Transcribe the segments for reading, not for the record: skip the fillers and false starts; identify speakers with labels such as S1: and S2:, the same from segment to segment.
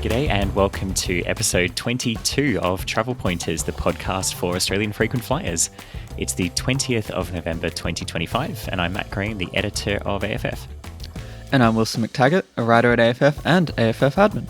S1: G'day and welcome to episode 22 of Travel Pointers, the podcast for Australian frequent flyers. It's the 20th of November 2025 and I'm Matt Green, the editor of AFF.
S2: And I'm Wilson McTaggart, a writer at AFF and AFF admin.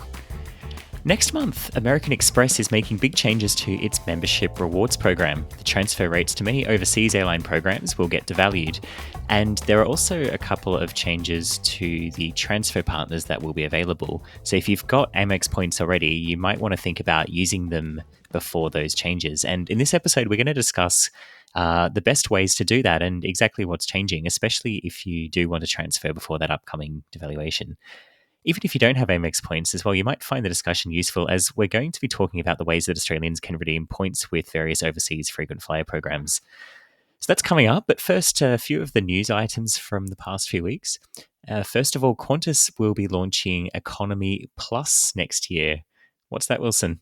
S1: Next month, American Express is making big changes to its membership rewards program. The transfer rates to many overseas airline programs will get devalued. And there are also a couple of changes to the transfer partners that will be available. So if you've got Amex points already, you might want to think about using them before those changes. And in this episode, we're going to discuss the best ways to do that and exactly what's changing, especially if you do want to transfer before that upcoming devaluation. Even if you don't have Amex points as well, you might find the discussion useful as we're going to be talking about the ways that Australians can redeem points with various overseas frequent flyer programs. So that's coming up, but first, a few of the news items from the past few weeks. First of all, Qantas will be launching Economy Plus next year. What's that, Wilson?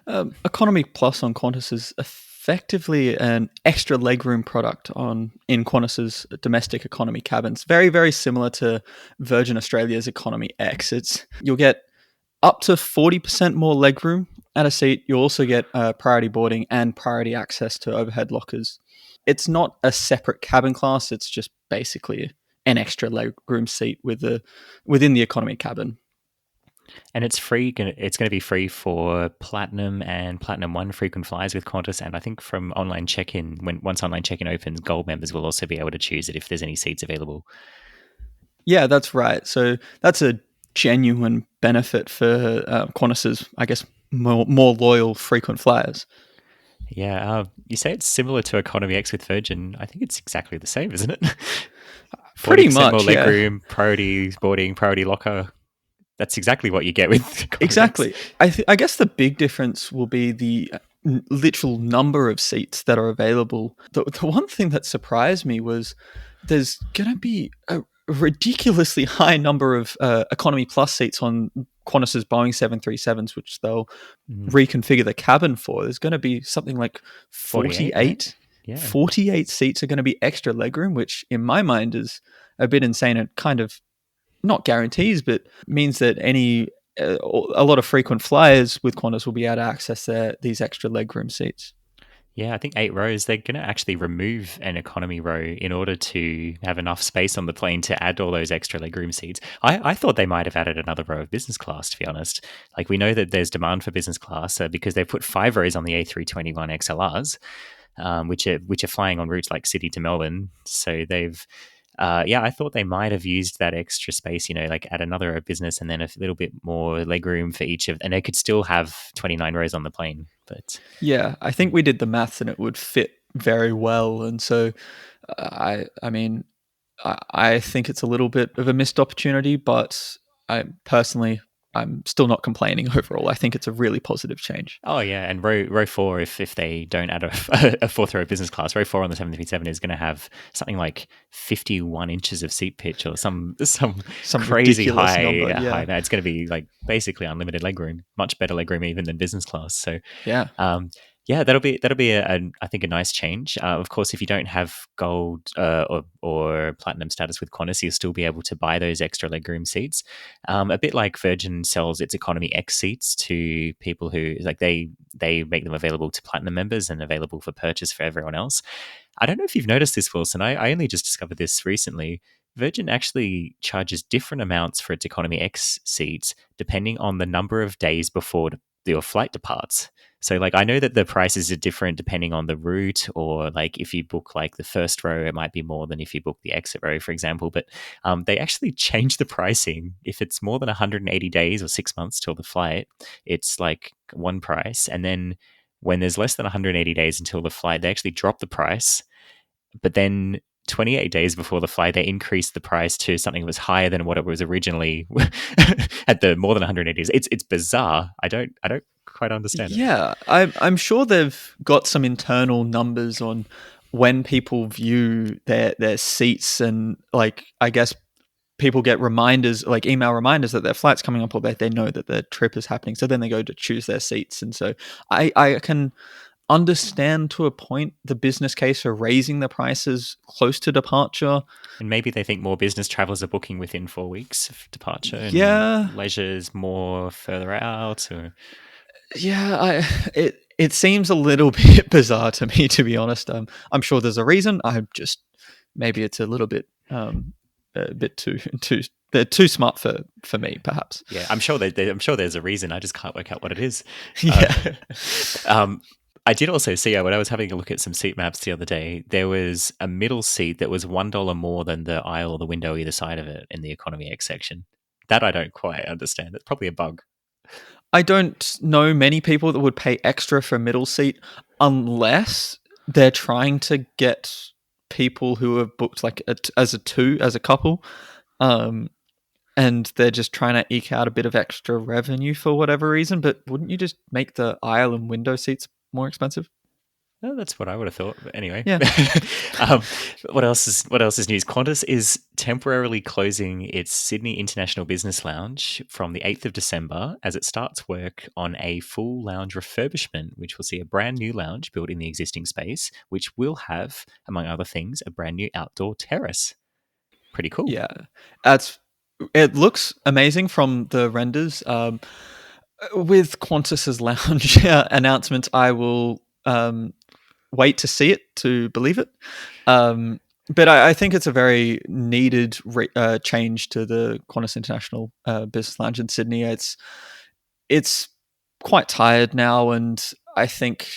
S2: Economy Plus on Qantas is effectively an extra legroom product in Qantas's domestic economy cabins. Very, very similar to Virgin Australia's Economy X. You'll get up to 40% more legroom at a seat. You'll also get priority boarding and priority access to overhead lockers. It's not a separate cabin class. It's just basically an extra legroom seat within the economy cabin.
S1: And it's free. It's going to be free for Platinum and Platinum 1 frequent flyers with Qantas. And I think from online check-in, once online check-in opens, Gold members will also be able to choose it if there's any seats available.
S2: Yeah, that's right. So that's a genuine benefit for Qantas's, I guess, more loyal frequent flyers.
S1: Yeah, you say it's similar to Economy X with Virgin. I think it's exactly the same, isn't it?
S2: Pretty much,
S1: more legroom, priority boarding, priority locker. That's exactly what you get with Economy
S2: exactly.
S1: X.
S2: I guess the big difference will be the literal number of seats that are available. The one thing that surprised me was there's going to be a ridiculously high number of Economy Plus seats on Qantas's Boeing 737s, which they'll reconfigure the cabin for. There's going to be something like 48. Right? Yeah. 48 seats are going to be extra legroom, which in my mind is a bit insane and kind of not guarantees, but means that a lot of frequent flyers with Qantas will be able to access these extra legroom seats.
S1: Yeah, I think 8 rows, they're going to actually remove an economy row in order to have enough space on the plane to add all those extra legroom seats. I thought they might have added another row of business class, to be honest. Like, we know that there's demand for business class because they've put 5 rows on the A321 XLRs, which are flying on routes like Sydney to Melbourne. So they've... I thought they might have used that extra space, like add another row of business and then a little bit more legroom for each and they could still have 29 rows on the plane. But
S2: yeah, I think we did the maths and it would fit very well. And so I think it's a little bit of a missed opportunity, but I'm still not complaining overall. I think it's a really positive change.
S1: Oh, yeah. And row 4, if they don't add a fourth row business class, row 4 on the 737 is going to have something like 51 inches of seat pitch or some crazy high number. Yeah. It's going to be like basically unlimited legroom, much better legroom even than business class. So,
S2: yeah.
S1: That'll be I think a nice change. Of course, if you don't have gold or platinum status with Qantas, you'll still be able to buy those extra legroom seats. A bit like Virgin sells its Economy X seats to people who they make them available to platinum members and available for purchase for everyone else. I don't know if you've noticed this, Wilson. I only just discovered this recently. Virgin actually charges different amounts for its Economy X seats depending on the number of days before your flight departs. So I know that the prices are different depending on the route, or if you book the first row, it might be more than if you book the exit row, for example. But they actually change the pricing. If it's more than 180 days or 6 months till the flight, it's one price. And then when there's less than 180 days until the flight, they actually drop the price. But then 28 days before the flight, they increased the price to something that was higher than what it was originally at the more than 180 days. It's bizarre. I don't quite understand it.
S2: Yeah, I'm sure they've got some internal numbers on when people view their seats and I guess people get reminders, email reminders that their flight's coming up or that they know that their trip is happening. So then they go to choose their seats. And so I can understand to a point the business case for raising the prices close to departure.
S1: And maybe they think more business travelers are booking within 4 weeks of departure and
S2: Yeah,
S1: leisure's more further out. Or
S2: yeah, it seems a little bit bizarre to me, to be honest. I'm sure there's a reason. I'm just maybe it's a bit too they're too smart for me, perhaps.
S1: yeah, I'm sure there's a reason. I just can't work out what it is. Uh,
S2: Yeah,
S1: um, I did also see when I was having a look at some seat maps the other day, there was a middle seat that was $1 more than the aisle or the window either side of it in the Economy X section. That I don't quite understand. That's probably a bug.
S2: I don't know many people that would pay extra for a middle seat unless they're trying to get people who have booked like as a couple. Um, and they're just trying to eke out a bit of extra revenue for whatever reason. But wouldn't you just make the aisle and window seats more expensive?
S1: Oh, that's what I would have thought. But anyway,
S2: Yeah,
S1: um, what else is news? Qantas is temporarily closing its Sydney International Business Lounge from the 8th of December as it starts work on a full lounge refurbishment, which will see a brand new lounge built in the existing space, which will have, among other things, a brand new outdoor terrace. Pretty cool.
S2: yeah. That's it. Looks amazing from the renders. With Qantas's lounge announcements, I will wait to see it to believe it. But I think it's a very needed change to the Qantas International Business Lounge in Sydney. It's quite tired now, and I think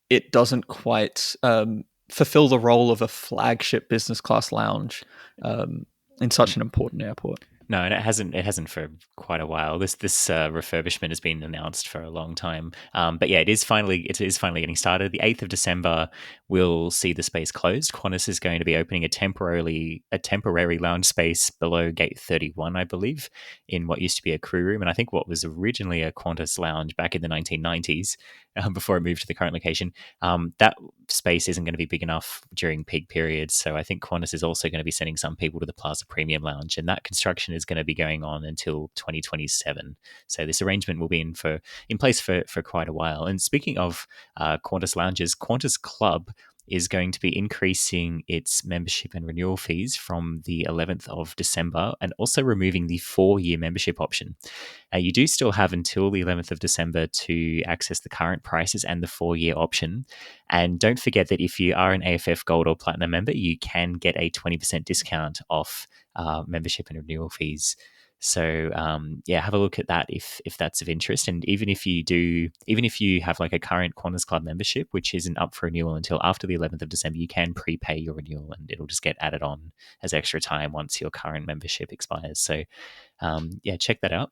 S2: it doesn't quite fulfill the role of a flagship business class lounge in such an important airport.
S1: No, and it hasn't. It hasn't for quite a while. This refurbishment has been announced for a long time. But yeah, it is finally getting started. The 8th of December will see the space closed. Qantas is going to be opening a temporary lounge space below Gate 31, I believe, in what used to be a crew room, and I think what was originally a Qantas lounge back in the 1990s, before it moved to the current location. That space isn't going to be big enough during peak periods. So I think Qantas is also going to be sending some people to the Plaza Premium Lounge, and that construction is going to be going on until 2027. So this arrangement will be in place for quite a while. And speaking of Qantas lounges, Qantas Club is going to be increasing its membership and renewal fees from the 11th of December and also removing the 4-year membership option. You do still have until the 11th of December to access the current prices and the 4-year option. And don't forget that if you are an AFF Gold or Platinum member, you can get a 20% discount off membership and renewal fees. So yeah, have a look at that if that's of interest. And even if you have like a current Qantas Club membership, which isn't up for renewal until after the 11th of December, you can prepay your renewal, and it'll just get added on as extra time once your current membership expires. So yeah, check that out.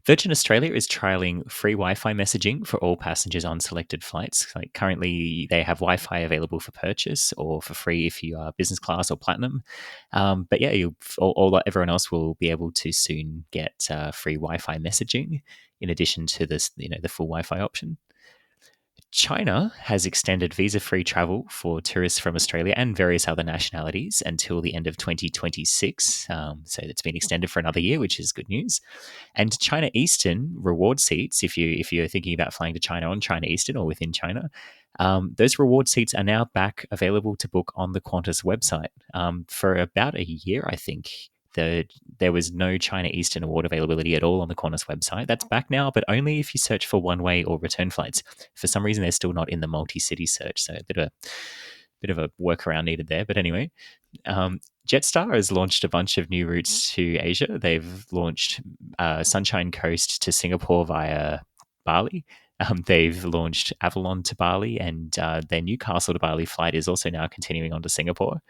S1: Virgin Australia is trialing free Wi-Fi messaging for all passengers on selected flights. Like currently, they have Wi-Fi available for purchase or for free if you are business class or platinum. But yeah, everyone else will be able to soon get free Wi-Fi messaging in addition to this, the full Wi-Fi option. China has extended visa free travel for tourists from Australia and various other nationalities until the end of 2026. So it's been extended for another year, which is good news. And China Eastern reward seats, if you're thinking about flying to China on China Eastern or within China, those reward seats are now back available to book on the Qantas website. For about a year, I think. There was no China Eastern award availability at all on the Qantas website. That's back now, but only if you search for one-way or return flights. For some reason, they're still not in the multi-city search, so a bit of a workaround needed there. But anyway, Jetstar has launched a bunch of new routes to Asia. They've launched Sunshine Coast to Singapore via Bali. They've launched Avalon to Bali, and their Newcastle to Bali flight is also now continuing on to Singapore.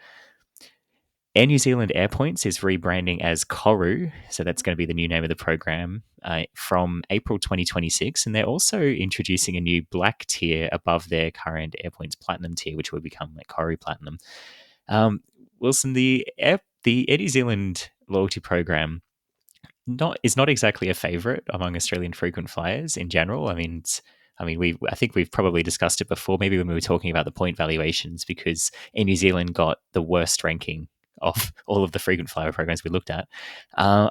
S1: Air New Zealand Airpoints is rebranding as Koru, so that's going to be the new name of the program from April 2026, and they're also introducing a new black tier above their current Airpoints Platinum tier, which will become like Koru Platinum. Wilson, the Air New Zealand loyalty program is not exactly a favorite among Australian frequent flyers in general. I think we've probably discussed it before, maybe when we were talking about the point valuations, because Air New Zealand got the worst ranking of all of the frequent flyer programs we looked at. Uh,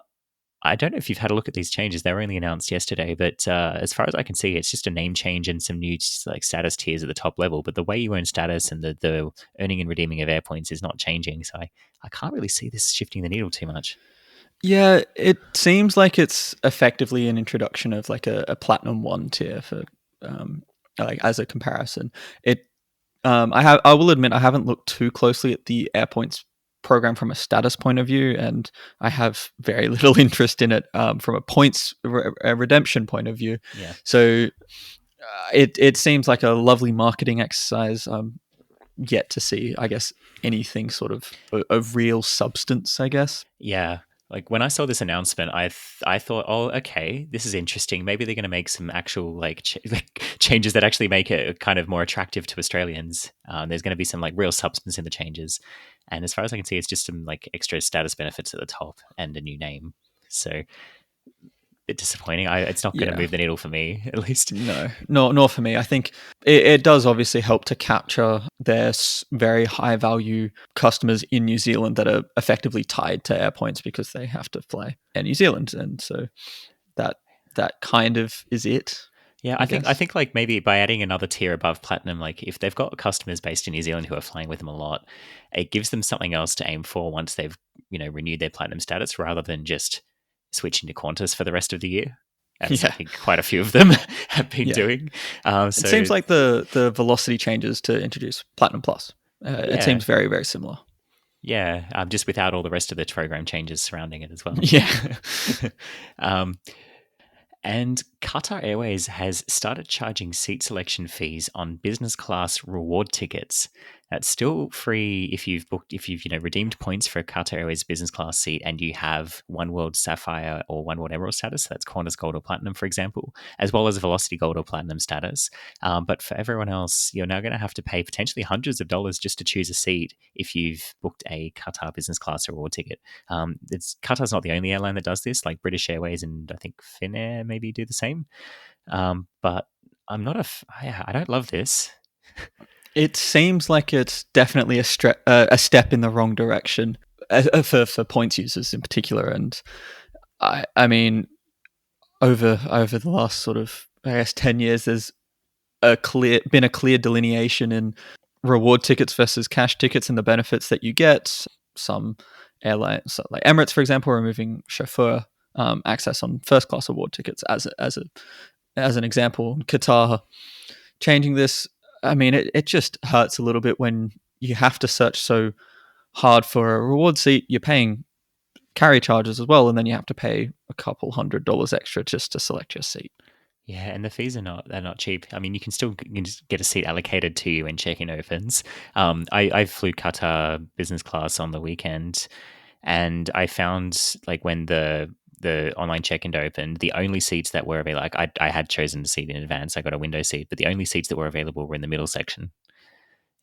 S1: I don't know if you've had a look at these changes. They were only announced yesterday, but as far as I can see, it's just a name change and some new like status tiers at the top level. But the way you earn status and the earning and redeeming of air points is not changing. So I can't really see this shifting the needle too much.
S2: Yeah, it seems like it's effectively an introduction of like a platinum one tier for um, like as a comparison. It I will admit I haven't looked too closely at the air points program from a status point of view, and I have very little interest in it from a points redemption point of view.
S1: Yeah.
S2: So it seems like a lovely marketing exercise. Yet to see, I guess, anything sort of real substance, I guess.
S1: Yeah. Like when I saw this announcement, I thought, oh, okay, this is interesting. Maybe they're going to make some actual like changes that actually make it kind of more attractive to Australians. There's going to be some like real substance in the changes, and as far as I can see, it's just some like extra status benefits at the top and a new name. So a bit disappointing. It's not going to
S2: Yeah.
S1: move the needle for me, at least.
S2: No, nor for me. I think it does obviously help to capture their very high value customers in New Zealand that are effectively tied to air points because they have to fly Air New Zealand, and so that that kind of is it.
S1: Yeah,
S2: I
S1: I
S2: guess.
S1: think like maybe by adding another tier above platinum, like if they've got customers based in New Zealand who are flying with them a lot, it gives them something else to aim for once they've renewed their platinum status, rather than just switching to Qantas for the rest of the year, as I
S2: Yeah,
S1: think quite a few of them have been
S2: yeah.
S1: doing.
S2: It
S1: So
S2: seems like the velocity changes to introduce Platinum Plus. It
S1: yeah,
S2: seems very very similar.
S1: yeah, just without all the rest of the program changes surrounding it as well.
S2: Yeah,
S1: um, And Qatar Airways has started charging seat selection fees on business class reward tickets. That's still free if you've redeemed points for a Qatar Airways business class seat and you have One World Sapphire or One World Emerald status. That's Qantas Gold or Platinum, for example, as well as Velocity Gold or Platinum status. But for everyone else, you're now going to have to pay potentially hundreds of dollars just to choose a seat if you've booked a Qatar business class reward ticket. It's Qatar's not the only airline that does this. Like British Airways and I think Finnair maybe do the same. But I'm not I don't love this.
S2: it seems like it's definitely a step in the wrong direction for points users in particular. And I mean, over the last sort of I guess 10 years, there's been a clear delineation in reward tickets versus cash tickets and the benefits that you get. Some airlines, like Emirates, for example, are removing chauffeur access on first class award tickets as an example. Qatar changing this. I mean, it just hurts a little bit when you have to search so hard for a reward seat. You're paying carry charges as well, and then you have to pay a couple $100 extra just to select your seat.
S1: Yeah, and the fees are not cheap. I mean, you can just get a seat allocated to you when check-in opens. I flew Qatar business class on the weekend, and I found like when the online check-in opened, the only seats that were available, like I had chosen the seat in advance. I got a window seat, but the only seats that were available were in the middle section.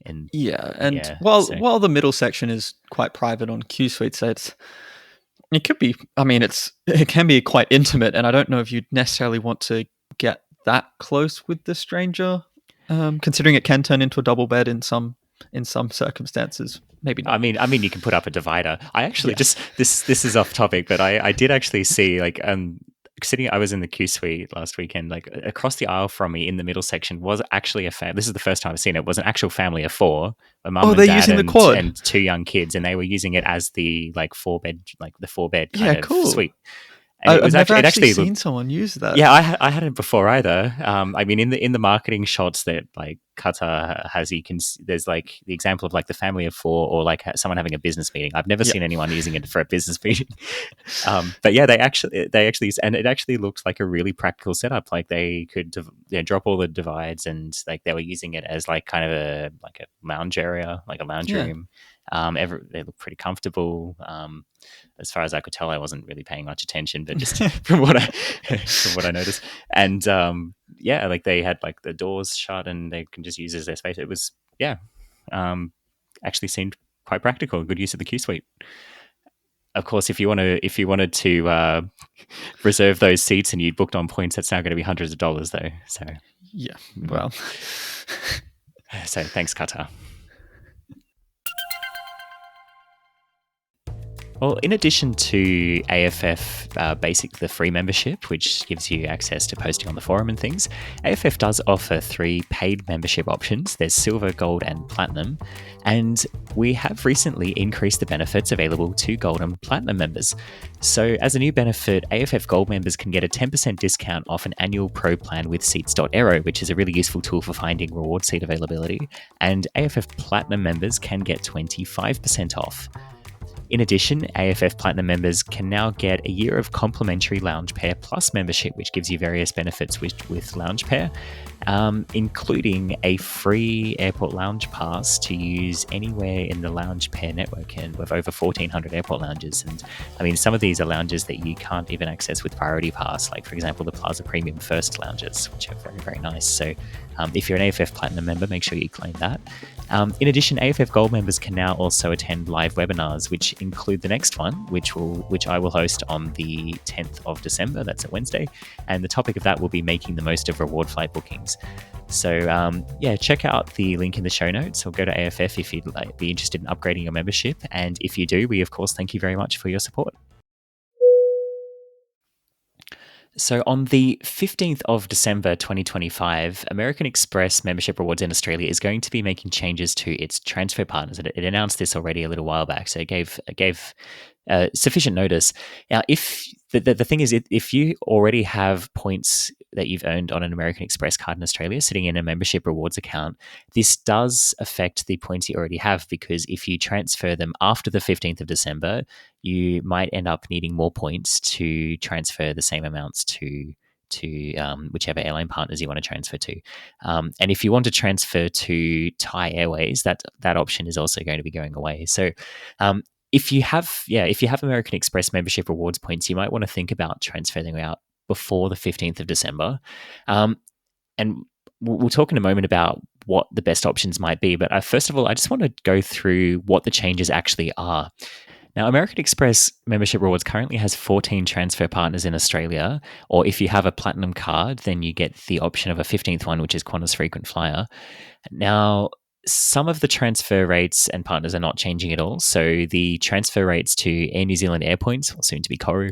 S1: And
S2: Yeah, and
S1: yeah,
S2: while
S1: so
S2: while the middle section is quite private on Q Suite, so it could be. I mean, it can be quite intimate, and I don't know if you'd necessarily want to get that close with the stranger, considering it can turn into a double bed in some circumstances. Maybe not.
S1: I mean, you can put up a divider. I actually
S2: Yeah,
S1: just this is off topic, but I did actually see like sitting. I was in the Q suite last weekend. Like across the aisle from me in the middle section was actually a family. This is the first time I've seen it. Was an actual family of four, a mum
S2: oh,
S1: and
S2: they're
S1: dad,
S2: using the quad.
S1: and two young kids, and they were using it as the like four bed kind
S2: Yeah,
S1: of
S2: cool.
S1: suite. And
S2: I've never
S1: it
S2: actually
S1: actually
S2: seen
S1: looked
S2: someone use that.
S1: yeah, I hadn't before either. I mean, in the marketing shots that like Qatar has, there's like the example of like the family of four, or like someone having a business meeting. I've never
S2: Yeah,
S1: seen anyone using it for a business meeting. But yeah, they actually, and it actually looked like a really practical setup. Like they could drop all the divides, and like they were using it as like kind of a lounge area, like a lounge
S2: yeah,
S1: room. They look pretty comfortable. As far as I could tell, I wasn't really paying much attention, but just from what I from what I noticed, and yeah, like they had like the doors shut, and they can just use it as their space. It was um, actually seemed quite practical. Good use of the Q suite. Of course, if you wanted to reserve those seats and you booked on points, that's now going to be hundreds of dollars, though. So,
S2: yeah.
S1: mm,
S2: Well,
S1: so thanks, Qatar. Well, in addition to AFF Basic, the free membership, which gives you access to posting on the forum and things, AFF does offer 3 paid membership options. There's Silver, Gold, and Platinum. And we have recently increased the benefits available to Gold and Platinum members. So, as a new benefit, AFF Gold members can get a 10% discount off an annual pro plan with Seats.aero, which is a really useful tool for finding reward seat availability. And AFF Platinum members can get 25% off. In addition, AFF Platinum members can now get a year of complimentary Lounge Pair Plus membership, which gives you various benefits with Lounge Pair, including a free airport lounge pass to use anywhere in the Lounge Pair network, and with over 1,400 airport lounges. And I mean, some of these are lounges that you can't even access with Priority Pass, like, for example, the Plaza Premium First lounges, which are very, very nice. So if you're an AFF Platinum member, make sure you claim that. In addition, AFF Gold members can now also attend live webinars, which include the next one, which I will host on the 10th of December. That's a Wednesday, and the topic of that will be making the most of reward flight bookings. So check out the link in the show notes, or go to AFF if you'd be interested in upgrading your membership. And if you do, we of course thank you very much for your support. So on the 15th of December 2025, American Express Membership Rewards in Australia is going to be making changes to its transfer partners. It announced this already a little while back, so it gave sufficient notice. Now, if the thing is, if you already have points that you've earned on an American Express card in Australia sitting in a membership rewards account, this does affect the points you already have, because if you transfer them after the 15th of December, you might end up needing more points to transfer the same amounts to whichever airline partners you want to transfer to. And if you want to transfer to Thai Airways, that option is also going to be going away. So if you have American Express membership rewards points, you might want to think about transferring them out before the 15th of December. And we'll talk in a moment about what the best options might be. But first of all, I just want to go through what the changes actually are. Now, American Express Membership Rewards currently has 14 transfer partners in Australia, or if you have a Platinum card, then you get the option of a 15th one, which is Qantas Frequent Flyer. Now, some of the transfer rates and partners are not changing at all. So the transfer rates to Air New Zealand Airpoints, or soon to be Koru,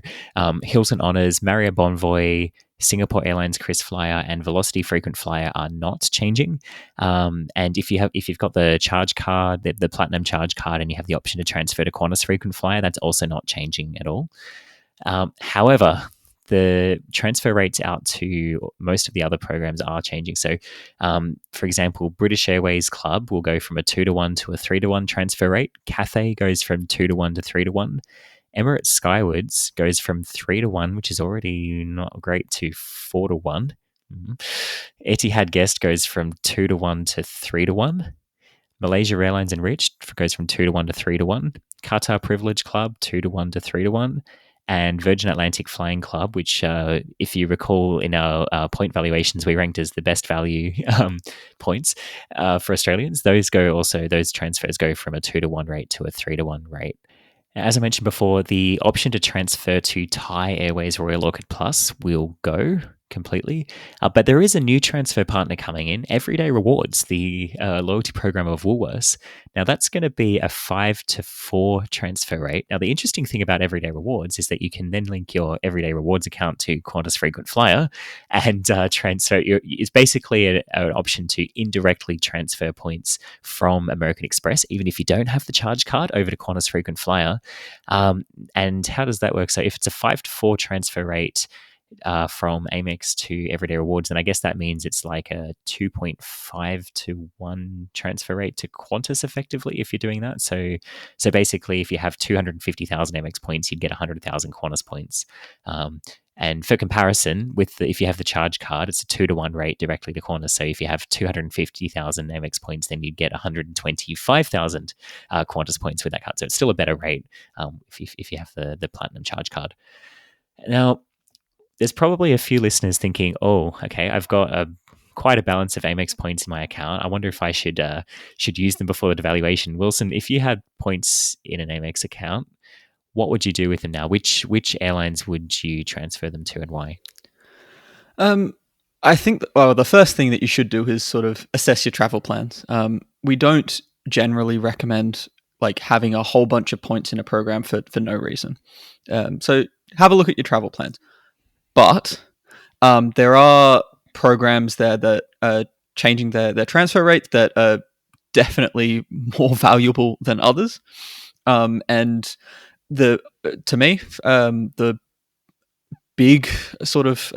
S1: Hilton Honors, Marriott Bonvoy, Singapore Airlines KrisFlyer, and Velocity Frequent Flyer are not changing. And if you've got the charge card, the Platinum charge card, and you have the option to transfer to Qantas Frequent Flyer, that's also not changing at all. However, the transfer rates out to most of the other programs are changing. So, for example, British Airways Club will go from a 2-to-1 to a 3-to-1 transfer rate. Cathay goes from 2-to-1 to 3-to-1. Emirates Skywards goes from 3-to-1, which is already not great, to 4-to-1. Etihad Guest goes from 2-to-1 to 3-to-1. Malaysia Airlines Enriched goes from 2-to-1 to 3-to-1. Qatar Privilege Club, 2-to-1 to 3-to-1. And Virgin Atlantic Flying Club, which, if you recall, in our point valuations, we ranked as the best value points for Australians. Those transfers go from a 2-to-1 rate to a 3-to-1 rate. As I mentioned before, the option to transfer to Thai Airways Royal Orchid Plus will go completely. But there is a new transfer partner coming in, Everyday Rewards, the loyalty program of Woolworths. Now, that's going to be a 5-to-4 transfer rate. Now, the interesting thing about Everyday Rewards is that you can then link your Everyday Rewards account to Qantas Frequent Flyer and transfer. It's basically an option to indirectly transfer points from American Express, even if you don't have the charge card, over to Qantas Frequent Flyer. And how does that work? So if it's a 5-to-4 transfer rate, from Amex to Everyday Rewards, and I guess that means it's like a 2.5-to-1 transfer rate to Qantas, effectively, if you're doing that. So basically, if you have 250,000 Amex points, you'd get 100,000 Qantas points. And for comparison, if you have the charge card, it's a 2-to-1 rate directly to Qantas. So if you have 250,000 Amex points, then you'd get 125,000 Qantas points with that card. So it's still a better rate if you have the Platinum charge card. Now, there's probably a few listeners thinking, oh, okay, I've got quite a balance of Amex points in my account. I wonder if I should use them before the devaluation. Wilson, if you had points in an Amex account, what would you do with them now? Which airlines would you transfer them to, and why?
S2: I think the first thing that you should do is sort of assess your travel plans. We don't generally recommend like having a whole bunch of points in a program for no reason. So have a look at your travel plans. But there are programs there that are changing their transfer rates that are definitely more valuable than others. And the to me, the big sort of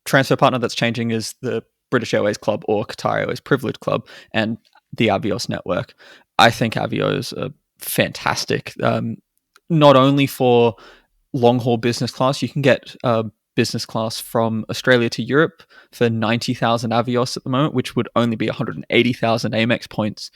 S2: transfer partner that's changing is the British Airways Club or Qatar Airways Privilege Club and the Avios network. I think Avios are fantastic, not only for long haul business class. You can get business class from Australia to Europe for 90,000 Avios at the moment, which would only be 180,000 Amex points.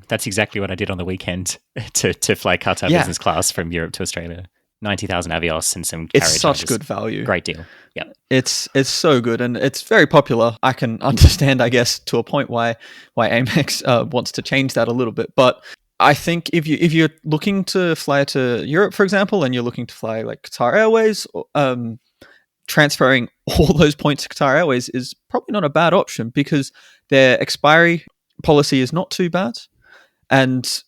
S1: That's exactly what I did on the weekend to fly Qatar
S2: Yeah,
S1: business class from Europe to Australia. 90,000 Avios and some
S2: it's
S1: carriage
S2: such
S1: charges.
S2: good value.
S1: Great deal. Yeah.
S2: It's so good and it's very popular. I can understand, I guess, to a point why Amex wants to change that a little bit. But I think if you're looking to fly to Europe, for example, and you're looking to fly like Qatar Airways, transferring all those points to Qatar Airways is probably not a bad option because their expiry policy is not too bad, and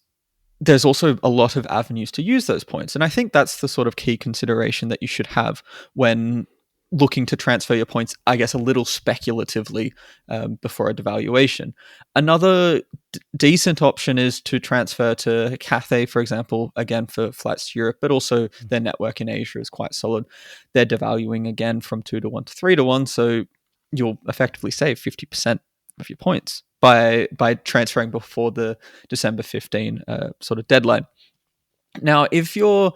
S2: there's also a lot of avenues to use those points. And I think that's the sort of key consideration that you should have when looking to transfer your points, I guess, a little speculatively before a devaluation. Another decent option is to transfer to Cathay, for example, again for flights to Europe, but also their network in Asia is quite solid. They're devaluing again from 2 to 1 to 3 to 1. So you'll effectively save 50% of your points by transferring before the December 15 sort of deadline. Now, if you're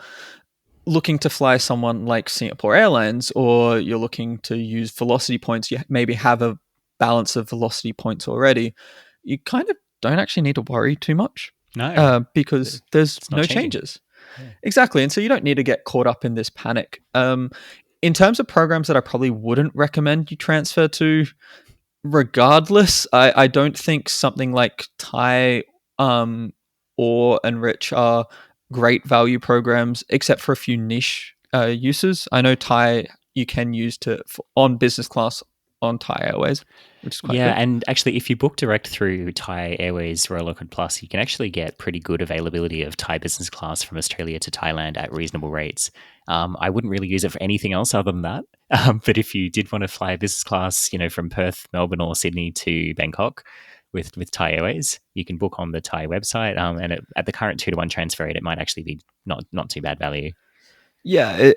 S2: looking to fly someone like Singapore Airlines or you're looking to use velocity points, you maybe have a balance of velocity points already, you kind of don't actually need to worry too much
S1: No,
S2: because there's
S1: it's not
S2: no
S1: changing.
S2: changes.
S1: Yeah.
S2: Exactly. And so you don't need to get caught up in this panic. In terms of programs that I probably wouldn't recommend you transfer to, regardless, I don't think something like Thai or Enrich are great value programs, except for a few niche uses. I know Thai you can use on business class on Thai Airways, which is quite
S1: Yeah,
S2: good.
S1: and actually, if you book direct through Thai Airways Royal Auckland Plus, you can actually get pretty good availability of Thai business class from Australia to Thailand at reasonable rates. I wouldn't really use it for anything else other than that. But if you did want to fly business class, from Perth, Melbourne, or Sydney to Bangkok with Thai Airways, you can book on the Thai website. And at the current 2 to 1 transfer rate, it might actually be not too bad value.
S2: Yeah,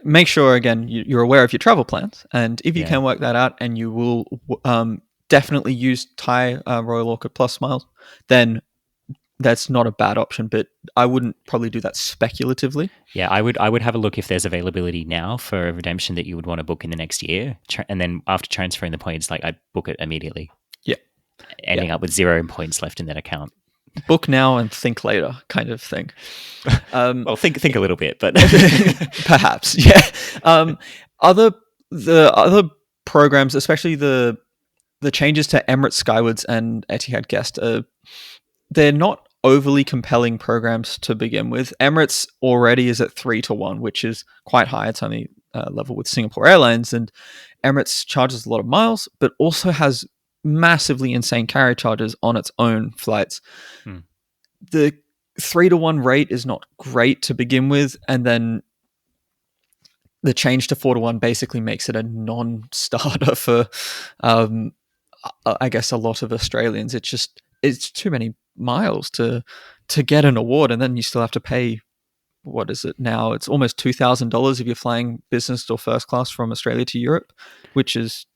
S2: make sure again you're aware of your travel plans, and if you
S1: Yeah.
S2: can work that out, and you will definitely use Thai Royal Orchid Plus miles, then that's not a bad option. But I wouldn't probably do that speculatively.
S1: Yeah, I would have a look if there's availability now for a redemption that you would want to book in the next year, and then after transferring the points, like I'd book it immediately,
S2: Yeah, yeah.
S1: ending up with 0 points left in that account.
S2: Book now and think later, kind of thing.
S1: Well, think a little bit, but
S2: Perhaps, yeah. Other the other programs, especially the changes to Emirates Skywards and Etihad Guest, they're not overly compelling programs to begin with. Emirates already is at 3 to 1, which is quite high. It's only level with Singapore Airlines, and Emirates charges a lot of miles, but also has massively insane carrier charges on its own flights.
S1: Hmm.
S2: The 3 to 1 rate is not great to begin with, and then the change to 4 to 1 basically makes it a non-starter for, I guess, a lot of Australians. It's too many miles to get an award, and then you still have to pay. What is it now? It's almost $2,000 if you're flying business or first class from Australia to Europe, which is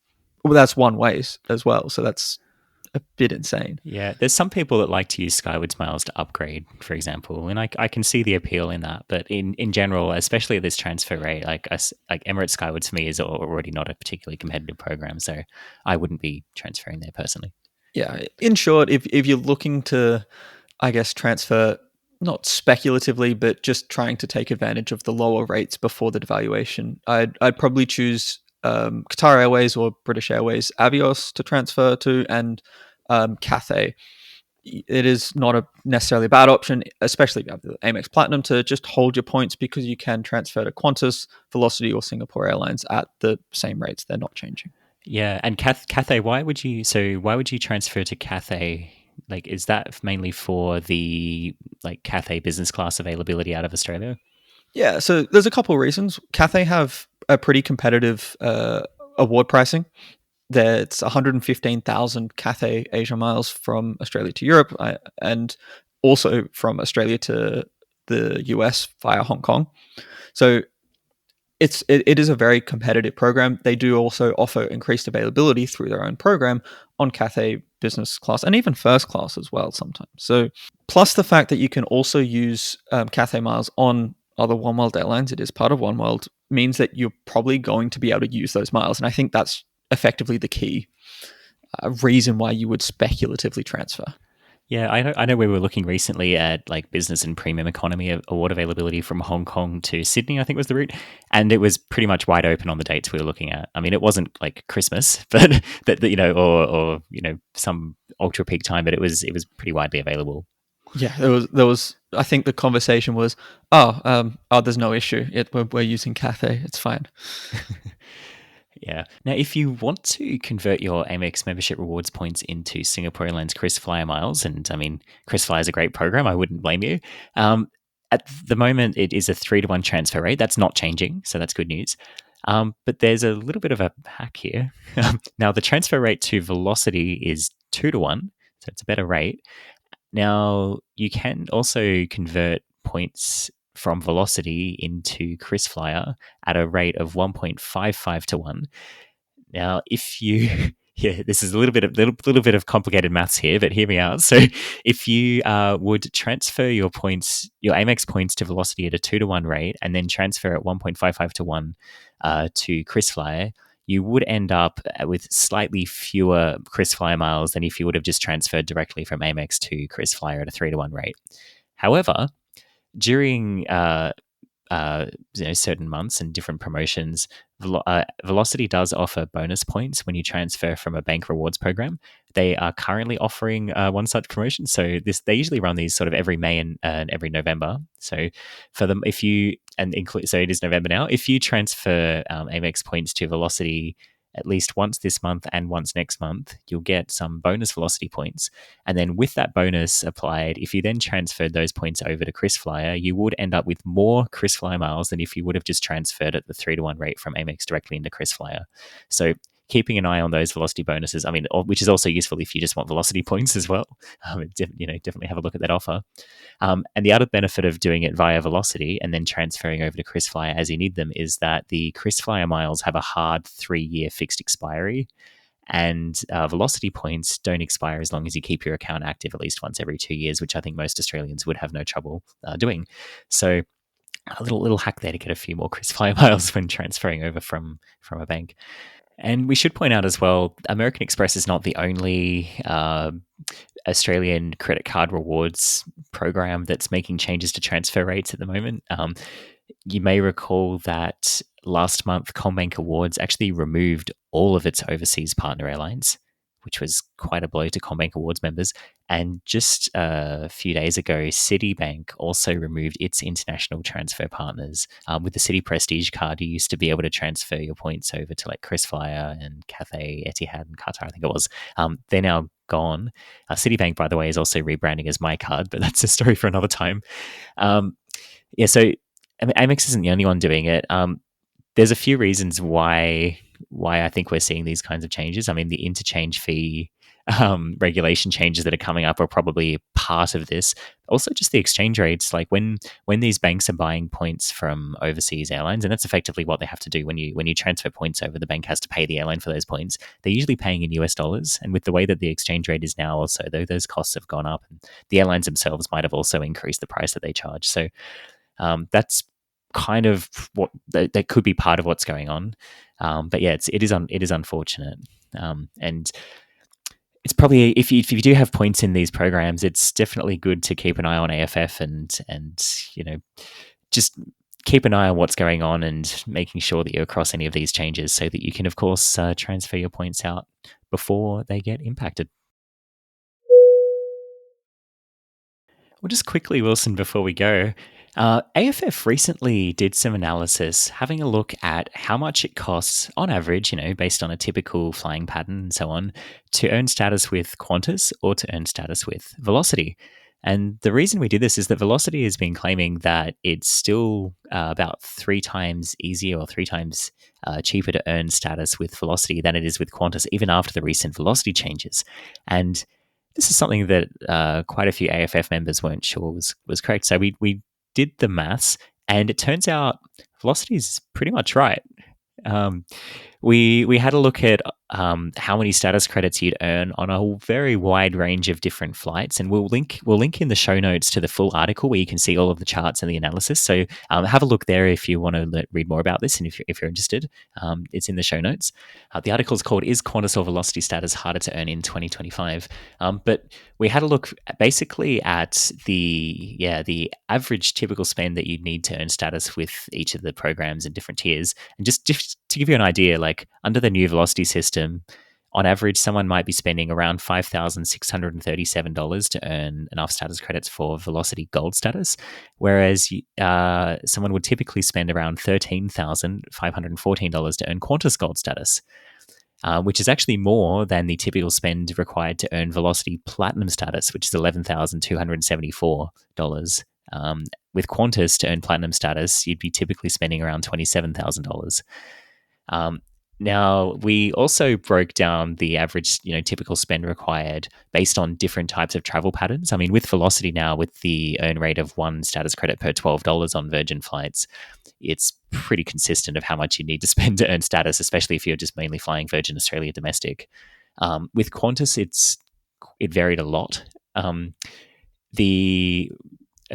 S2: that's one way as well. So that's a bit insane.
S1: yeah, there's some people that like to use Skyward Smiles to upgrade, for example, and I can see the appeal in that. But in general, especially at this transfer rate, like Emirates Skywards for me is already not a particularly competitive program, so I wouldn't be transferring there personally.
S2: Yeah. In short, if you're looking to, I guess, transfer not speculatively, but just trying to take advantage of the lower rates before the devaluation, I'd probably choose Qatar Airways or British Airways Avios to transfer to, and Cathay. It is not necessarily a bad option, especially if you have the Amex Platinum, to just hold your points because you can transfer to Qantas, Velocity, or Singapore Airlines at the same rates. They're not changing.
S1: Yeah, and Cathay, why would you transfer to Cathay Like, is that mainly for the like Cathay business class availability out of Australia?
S2: Yeah, so there's a couple of reasons. Cathay have a pretty competitive award pricing. That's 115,000 Cathay Asia miles from Australia to Europe, and also from Australia to the US via Hong Kong. So it is a very competitive program. They do also offer increased availability through their own program on Cathay business class and even first class as well sometimes. So plus the fact that you can also use Cathay miles on other One World airlines, it is part of One World, means that you're probably going to be able to use those miles. And I think that's effectively the key reason why you would speculatively transfer.
S1: Yeah, I know we were looking recently at like business and premium economy award availability from Hong Kong to Sydney, I think was the route. And it was pretty much wide open on the dates we were looking at. I mean, it wasn't like Christmas, but or some ultra peak time, but it was pretty widely available.
S2: Yeah, there was. I think the conversation was, there's no issue. We're using Cathay. It's fine.
S1: Yeah. Now, if you want to convert your Amex membership rewards points into Singapore Airlines KrisFlyer miles, and I mean, KrisFlyer is a great program, I wouldn't blame you. At the moment, it is a 3-to-1 transfer rate. That's not changing, so that's good news. But there's a little bit of a hack here. Now, the transfer rate to Velocity is 2-to-1, so it's a better rate. Now, you can also convert points from Velocity into KrisFlyer at a rate of 1.55 to 1. Now, if you, yeah, this is a little bit of complicated maths here, but hear me out. So, if you would transfer your points, your Amex points to Velocity at a 2-to-1 rate, and then transfer at 1.55 to 1 to KrisFlyer, you would end up with slightly fewer KrisFlyer miles than if you would have just transferred directly from Amex to KrisFlyer at a 3-to-1 rate. However, during certain months and different promotions, Velocity does offer bonus points when you transfer from a bank rewards program. They are currently offering one such promotion. So they usually run these sort of every May and every November. So for them, if you and include, so it is November now. If you transfer Amex points to Velocity at least once this month and once next month, you'll get some bonus Velocity points. And then with that bonus applied, if you then transferred those points over to KrisFlyer, you would end up with more KrisFlyer miles than if you would have just transferred at the 3-to-1 rate from Amex directly into KrisFlyer. So keeping an eye on those Velocity bonuses, I mean, which is also useful if you just want Velocity points as well. Definitely have a look at that offer. And the other benefit of doing it via Velocity and then transferring over to KrisFlyer as you need them is that the KrisFlyer miles have a hard 3-year fixed expiry, and Velocity points don't expire as long as you keep your account active at least once every 2 years, which I think most Australians would have no trouble doing. So a little hack there to get a few more KrisFlyer miles when transferring over from a bank. And we should point out as well, American Express is not the only Australian credit card rewards program that's making changes to transfer rates at the moment. You may recall that last month, CommBank Awards actually removed all of its overseas partner airlines, which was quite a blow to CommBank Awards members. And just a few days ago, Citibank also removed its international transfer partners. With the Citi Prestige card, you used to be able to transfer your points over to like KrisFlyer and Cathay, Etihad, and Qatar, I think it was. They're now gone. Citibank, by the way, is also rebranding as MyCard, but that's a story for another time. So Amex isn't the only one doing it. There's a few reasons why I think we're seeing these kinds of changes. I mean, the interchange fee regulation changes that are coming up are probably part of this. Also, just the exchange rates, like when these banks are buying points from overseas airlines, and that's effectively what they have to do when you transfer points over. The bank has to pay the airline for those points. They're usually paying in US dollars, and with the way that the exchange rate is now, also those costs have gone up, and the airlines themselves might have also increased the price that they charge. So that's kind of what that could be part of what's going on. But yeah, it is unfortunate, and it's probably if you do have points in these programs, it's definitely good to keep an eye on AFF and just keep an eye on what's going on and making sure that you're across any of these changes so that you can, of course, transfer your points out before they get impacted. Well, just quickly, Wilson, before we go, AFF recently did some analysis having a look at how much it costs on average, based on a typical flying pattern and so on, to earn status with Qantas or to earn status with Velocity. And the reason we did this is that Velocity has been claiming that it's still about 3 times easier or 3 times cheaper to earn status with Velocity than it is with Qantas, even after the recent Velocity changes. And this is something that quite a few AFF members weren't sure was correct. So we did the maths, and it turns out Velocity is pretty much right. Um, we had a look at how many status credits you'd earn on a very wide range of different flights, and we'll link in the show notes to the full article where you can see all of the charts and the analysis. So have a look there if you want to read more about this, and if you're interested, it's in the show notes. The article is called "Is Qantas or Velocity Status Harder to Earn in 2025?" But we had a look basically at the average typical spend that you'd need to earn status with each of the programs and different tiers, and just to give you an idea, like under the new Velocity system, on average, someone might be spending around $5,637 to earn enough status credits for Velocity Gold status, whereas someone would typically spend around $13,514 to earn Qantas Gold status, which is actually more than the typical spend required to earn Velocity Platinum status, which is $11,274. With Qantas, to earn Platinum status, you'd be typically spending around $27,000. Now, we also broke down the average, typical spend required based on different types of travel patterns. I mean, with Velocity now, with the earn rate of 1 status credit per $12 on Virgin flights, it's pretty consistent of how much you need to spend to earn status, especially if you're just mainly flying Virgin Australia domestic. With Qantas, it varied a lot. The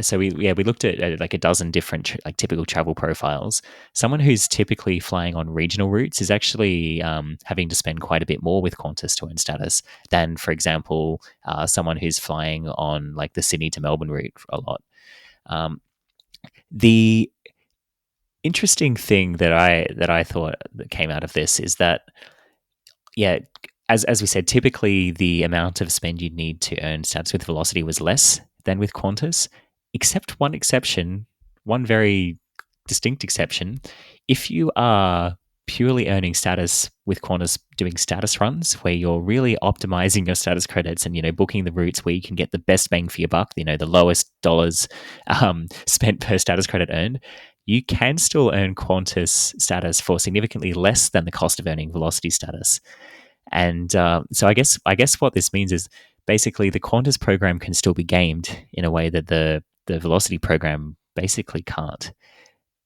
S1: So we looked at like a dozen different like typical travel profiles. Someone who's typically flying on regional routes is actually having to spend quite a bit more with Qantas to earn status than, for example, someone who's flying on like the Sydney to Melbourne route a lot. The interesting thing that I thought that came out of this is that, yeah, as we said, typically the amount of spend you'd need to earn status with Velocity was less than with Qantas, except one exception, one very distinct exception. If you are purely earning status with Qantas doing status runs where you're really optimizing your status credits and booking the routes where you can get the best bang for your buck, the lowest dollars spent per status credit earned, you can still earn Qantas status for significantly less than the cost of earning Velocity status. And so I guess what this means is basically the Qantas program can still be gamed in a way that the Velocity program basically can't.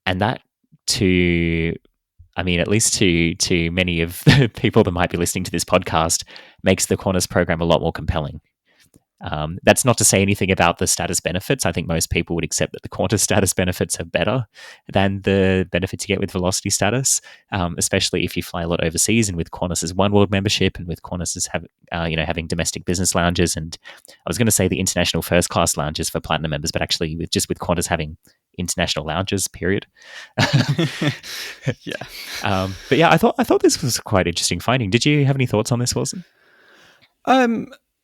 S1: And that, at least to many of the people that might be listening to this podcast, makes the Qantas program a lot more compelling. That's not to say anything about the status benefits. I think most people would accept that the Qantas status benefits are better than the benefits you get with Velocity status, especially if you fly a lot overseas and with Qantas's One World membership and with Qantas's having domestic business lounges, and I was going to say the international first class lounges for Platinum members, but actually with Qantas having international lounges, period.
S2: Yeah.
S1: But yeah, I thought this was quite interesting finding. Did you have any thoughts on this, Wilson?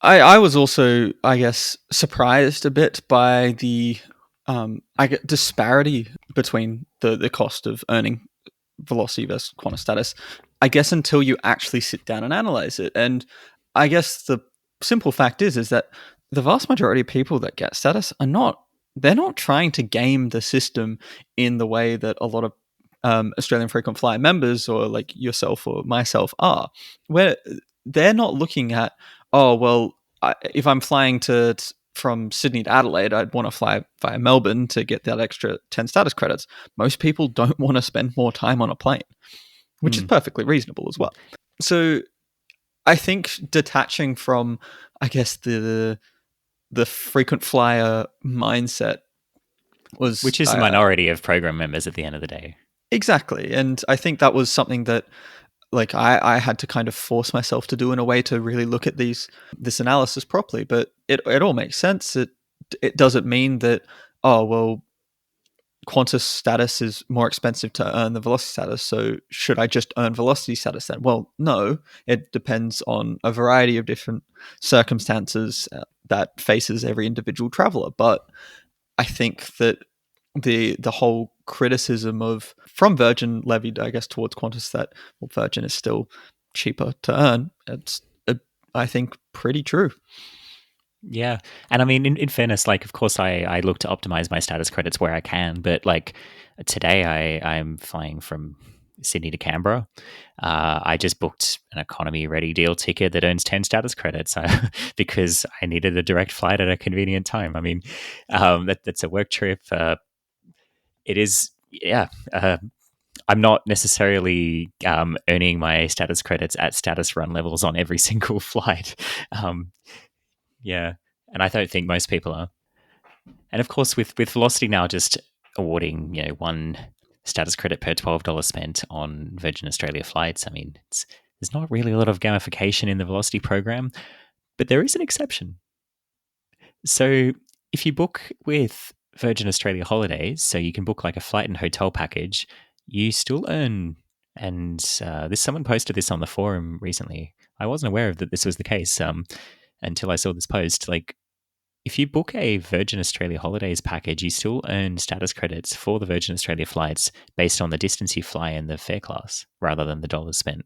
S2: I was also, I guess, surprised a bit by the disparity between the cost of earning Velocity versus Qantas status. I guess until you actually sit down and analyze it, and I guess the simple fact is that the vast majority of people that get status they're not trying to game the system in the way that a lot of Australian frequent flyer members or like yourself or myself are, where they're not looking at, oh, well, if I'm flying from Sydney to Adelaide, I'd want to fly via Melbourne to get that extra 10 status credits. Most people don't want to spend more time on a plane, which is perfectly reasonable as well. So I think detaching from, I guess, the frequent flyer mindset was...
S1: Which is the minority of program members at the end of the day.
S2: Exactly. And I think that was something that like I had to kind of force myself to do in a way to really look at this analysis properly. But it all makes sense. It doesn't mean that, oh, well, Qantas status is more expensive to earn the Velocity status, so should I just earn Velocity status then? Well, no. It depends on a variety of different circumstances that faces every individual traveler. But I think that the whole criticism of from Virgin levied, I guess, towards Qantas that Virgin is still cheaper to earn. It's I think pretty true.
S1: Yeah. And I mean, in fairness, like, of course, I look to optimize my status credits where I can. But like today, I'm flying from Sydney to Canberra. I just booked an economy ready deal ticket that earns 10 status credits because I needed a direct flight at a convenient time. I mean, that's a work trip. It is, yeah. I'm not necessarily earning my status credits at status run levels on every single flight. Um, yeah, and I don't think most people are. And of course, with Velocity now just awarding one status credit per $12 spent on Virgin Australia flights, I mean, there's not really a lot of gamification in the Velocity program, but there is an exception. So if you book with Virgin Australia Holidays, so you can book like a flight and hotel package, you still earn. And this someone posted this on the forum recently. I wasn't aware of that this was the case until I saw this post. Like, if you book a Virgin Australia Holidays package, you still earn status credits for the Virgin Australia flights based on the distance you fly in the fare class rather than the dollars spent.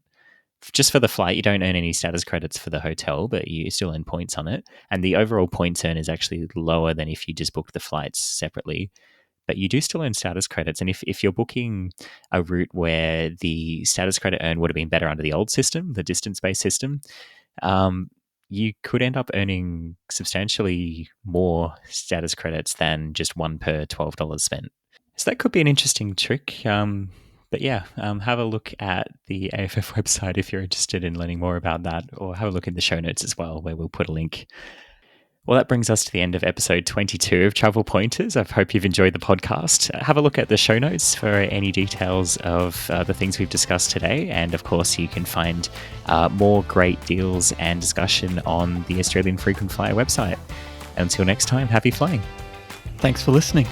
S1: Just for the flight, you don't earn any status credits for the hotel, but you still earn points on it. And the overall points earn is actually lower than if you just booked the flights separately. But you do still earn status credits. And if you're booking a route where the status credit earn would have been better under the old system, the distance based system, you could end up earning substantially more status credits than just one per $12 spent. So that could be an interesting trick. But yeah, have a look at the AFF website if you're interested in learning more about that, or have a look in the show notes as well, where we'll put a link. Well, that brings us to the end of episode 22 of Travel Pointers. I hope you've enjoyed the podcast. Have a look at the show notes for any details of the things we've discussed today. And of course, you can find more great deals and discussion on the Australian Frequent Flyer website. Until next time, happy flying.
S2: Thanks for listening.